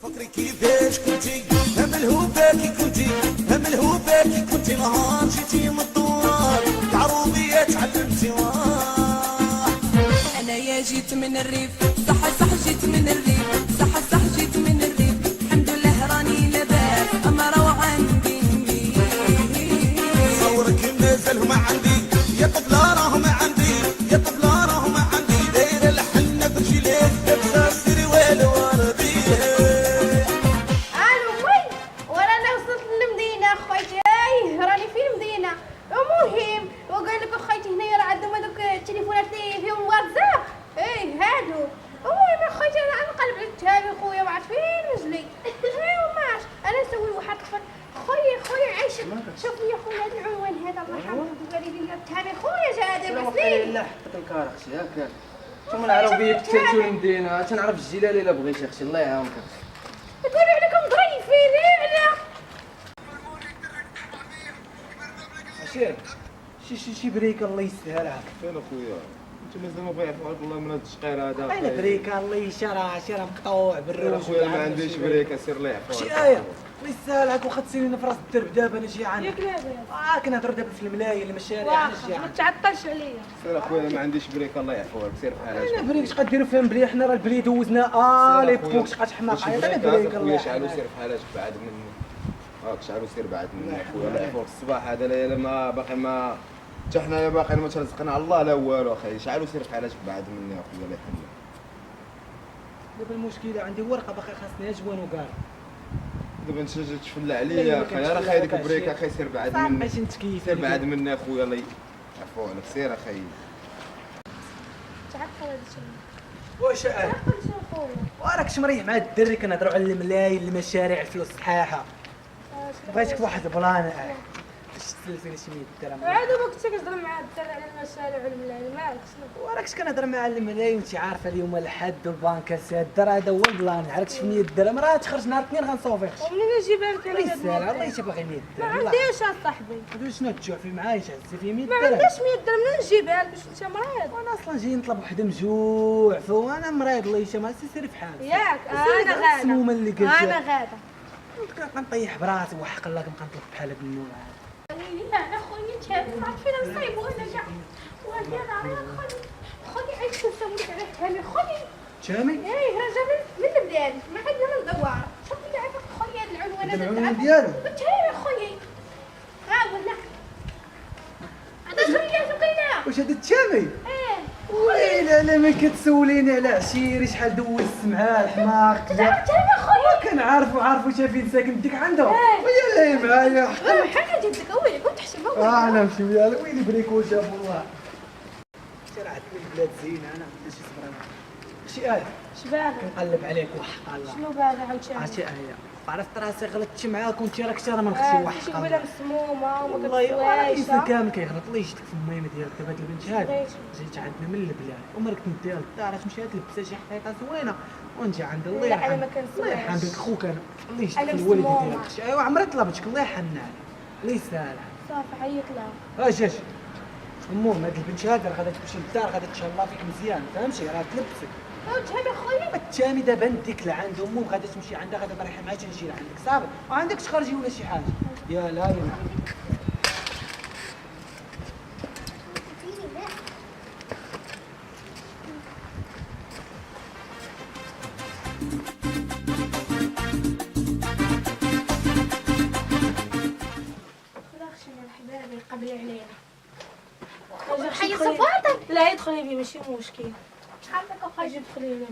فكري كيفاش كنتي هم الهوباكي كنتي هم الهوباكي كنتي نهار جيتي من الدوار العروبية تعلمتي انا يا جيت من الريف صح جيت من الريف صح جيت من الريف الحمد لله راني لاباس امرا وعندي صورك مازال ما عندي يا طفلة راهم عندي يا طفلة راهم عندي دايرة الحنة برجليك لابسة سيري والوردي راني في المدينة المهم وقال لك اخويتي هنايا راه عندهم هذوك التليفونات اللي فيهم واتساب هادو المهم اخويتي انا نقلب على التابي خويا ما عرفت فين رجلي ماش انا نسوي واحد الطفل خويا عايشه شوف لي خويا هذا العنوان هذا الله يحفظك قال لي التابي خويا جا هذا بسنين لا حطيت الكار اختي ياك شوف من العربيه كثرتو المدينه تنعرف الجلال الا بغيتي اختي الله يعاونك يقولوا عليكم ضريفين على عشير شي بريكه الله يسهلها فين اخويا انت مازال ما بغيت تعرف والله من هاد الشقير هذا اين بريكه الله يشرى شي راه مقطوع بالروج اخويا ما عنديش بريكه سير لي عفوا شي ايه الله يسهلها واخا تسيرينا في راس الدرب دابا انا جاي عندك ياك لاباس كنهضروا دابا في الملايين المشاريع انا جاي ما عندك تعطلش عليا سير اخويا ما عنديش بريكه الله يعفوك سير بحال انا هكا بريك اش غديروا فيهم بلي حنا راه البلي دوزنا لي بوك شقات حماقه انا بريك الله اخويا شعلو يحفظك سير بحال هكا بعد مني هاك شعلو سير بعد مني اخويا الله يعفوك الصباح هذا ليله ما باقي ما حتى حنايا باقي ما ترزقنا على الله لا والو اخي شعلو سير بحال هكا بعد مني اخويا الله يحفظك دابا المشكله عندي ورقه باقي خاصني اجوان وكاع دابا انت جيت تفل عليا اخي راه خاي ديك البريكه اخي سير بعد مني باش نتكيف سير بعد مني اخويا الله يعفو عليك سير اخي تعطل هذا الشيء واش تعطل شنو خويا وراكش مريح مع الدري كنهضروا على الملايين المشاريع الفلوس صحاحه بغيتك بواحد البلان باش تسلفيني شي 100 درهم عاد ما كنتش كتهضر مع الدار على المشاريع والملايين مالك شنو وراكش كنهضر مع الملايين وانت عارفه اليوم الحد والبنكه سادر هذا هو البلان عرفتش في 100 درهم راه تخرج نهار الاثنين غنصوفي ومنين نجيبها لك الله انا يسهل الله يتبغي 100 ما درهم عنديش اصاحبي هذا شنو تجوع في معايش عزي في 100 ما درهم عنديش 100 درهم منين نجيبها لك باش انت مريض وانا اصلا جاي نطلب واحد مجوع وانا مريض الله يشفى سيري في حالك ياك انا غاده السمومه اللي قلت انا غاده كنطيح براسي وحق الله كنطلب بحال هاد النوع انا خويا تهاب عارفين نصيب وانا كاع وانا خويا عايش نسولك على التهامي خويا تامي ايه راه من البلاد ما عندنا من دوار شوف لي عافاك خويا هاد العنوان هذا العنوان ديالو التهامي خويا ها ولا هذا شويه سكينه واش هذا التامي ايه ويلي لا ما كتسوليني على عشيري شحال دوزت معاه الحماق التهامي خويا عارفو شافين ساكن ديك عنده إيه. ويا لي معايا حنا جدك ويلي كنت تحسبها انا نمشي ويا ويلي بريكو شاف والله شي راه عندنا البلاد زينه انا ما شي صبر انا شي شباب كنقلب عليك وحق الله شنو باغي عاوتاني عرفتي عرفت راسي غلطت معاك كنت راك راه ما نخشي وحق شي الله قبيله مسمومه وما والله الانسان كتسوايش كامل كيغلط الله يجدك في الميمه ديالك دابا هاد البنت هادي جيت عندنا من البلاد وما ركبت ندير الدار مشيت لبسها شي حقيقه زوينه ونجي عند الله لا، أنا يرحم ما كنسواش. الله يرحم خوك انا الله يجدك أنا في الوالد مسمومة. ديالك ايوا عمري طلبتك الله يحن عليك الله يسهلها صافي عيط لها اش المهم هاد البنت هادي راه غادا تمشي للدار غادا تشهلا فيك مزيان فهمتي راه تلبسك وتهامي خويا الثاني دابا نديك لعند امو غادا تمشي عندها غادا مريحه معاها تنجي لعندك صافي وعندك تخرجي ولا شي حاجه يا لا يا خلاص يا حبايبي قبلي علينا حي صفاتك لا يدخلي بي ماشي مشكل حالك حاجه دخلي لي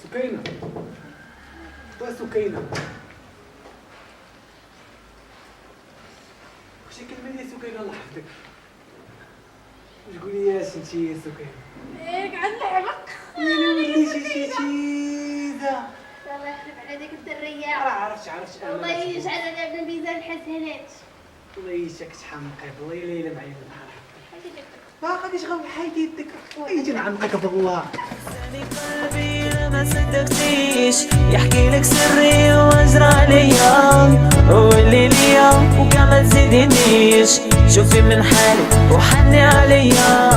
سكينه سكينه واش كلمه لي سكينه الله يحفظك واش قولي يا سنتي يا سكينه ايه قعد لعبك ويلي وليتي شي تيزه الله يخلف على ديك راه الدريه عرفت انا الله يجعل لنا ميزان الحسنات الله يشك تحمقي الله يليل معايا البحر ما غاديش غير حيدي يدك يجي نعمقك بالله قلبي ما صدقتيش يحكي لك سري واجرى ليا واللي ليا وكان ما تزيدنيش شوفي من حالي وحني عليا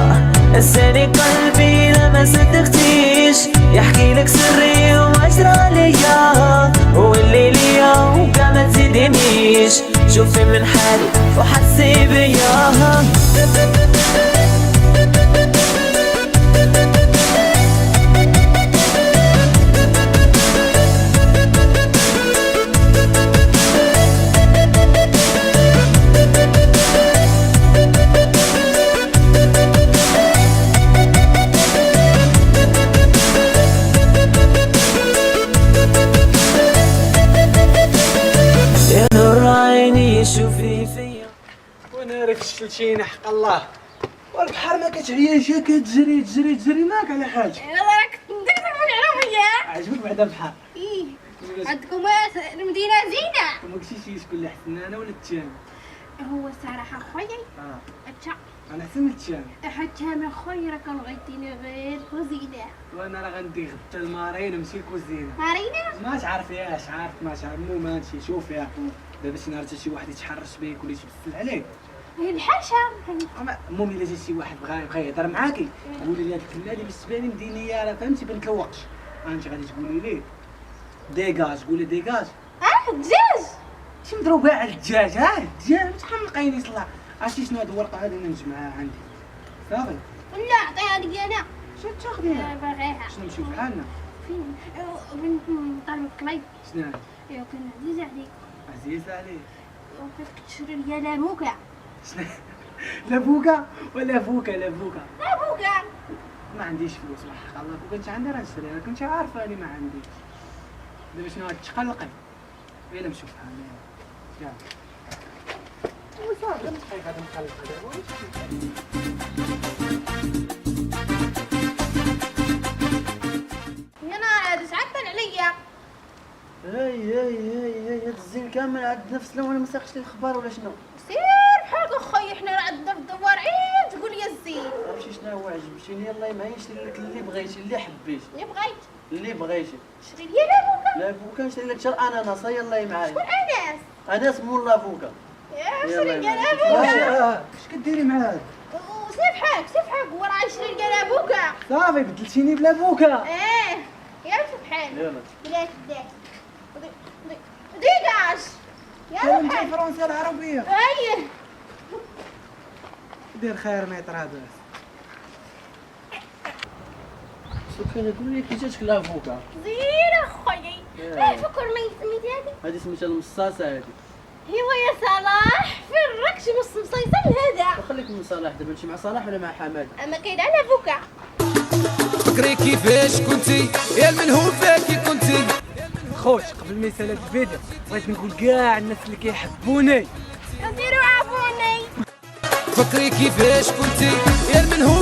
نساني قلبي لما صدقتيش، يحكي لك سري واجرى ليا، واللي ليا وكاع ما تزيدنيش، شوفي من حالي وحسي بيا. يا نور عيني شوفي فيا، وانا راك شلتينا حق الله، والبحر ما كتعياش كتجري تجري تجري ماك على حاجه. يلا راك ندير بالعربية. عجبك بعدا البحر؟ ايه عندكم المدينة زينة. وما قلتيش شكون اللي احسن انا ولا التام؟ هو الصراحة خويا أتشا انا احسن من التام. حتى من خويا راه كنغيتيني غير كوزينة. وانا راه غندي غدا المارين ونمشي الكوزينه. مارينا ما تعرفيهاش، عارف ما تعرف المهم هادشي شوفيها دابا شي نهار جا شي واحد يتحرش بيك ولا يتبسل عليك، هي الحاشا. المهم الا جا شي واحد بغا يهضر معاكي قولي لي هاد الكلمه اللي بالنسبه لي مدينيه راه فهمتي بنت الوقت، انت غادي تقولي ليه ديكاج، قولي ديكاج. دجاج. شي مضروبه على الدجاج، الدجاج تحمقيني صلاح. عرفتي شنو هاد الورقه هادي انا نجمعها عندي صافي. لا عطيها لي انا. شنو تاخذيها؟ باغيها. شنو نمشيو بحالنا؟ فين بنت طالب كلايب. شنو ايوا كان عزيز عليك. عزيزه عليك؟ وكيف تشري لي لاموكا. شنو لا بوكا ولا فوكا؟ لا بوكا لاموكا. ما عنديش فلوس الحق الله، كون كنت عندي راه نشريها، كنت عارفه اني ما عنديش. دابا شنو غتقلقي؟ غير نمشيو بحالنا يلا. وصافي نتحيك غادي نقلق يا نهار هذا عطل عليا. هاي هاد الزين كامل عاد نفس لون، ولا ما ساقش لي الخبار ولا شنو؟ سير بحالك اخويا، حنا راه عندنا في الدوار عيب تقول لي الزين. عرفتي شنو هو عجبتيني؟ الله ما يشري لك اللي بغيتي اللي حبيتي اللي بغيت اللي بغيتي. شري لي لاموكا. لا بوكا نشري لك شر اناناس، هيا الله معايا. شكون اناس؟ اناس مول لا بوكا. يا يلا شري لي يلا. لاموكا. اش كديري معاه؟ سير بحالك هو راه يشري لي لاموكا. صافي بدلتيني بلا بوكا. ايه يا بحالك. يلا بلاش ديكاج. يلا انت بحالك. الفرنسيه العربيه ايه دير خير ما يطرى باس. سكينة قول لي كي جاتك لا بوكا؟ زين اخويا. يا. فكر ما سميتي هذه. هذه سميتها المصاصة هذه. ايوا يا صلاح فين راكش نص مصيصه هذا. وخليك من صلاح دابا نمشي مع صلاح ولا مع حماد؟ اما كاين على فوكا. فكري كيفاش كنتي يا المنهوب فاكي كنتي. خوش قبل ما يسال هاد الفيديو بغيت نقول كاع الناس اللي كيحبوني نديروا عافوني. فكري كيفاش كنتي يا المنهوب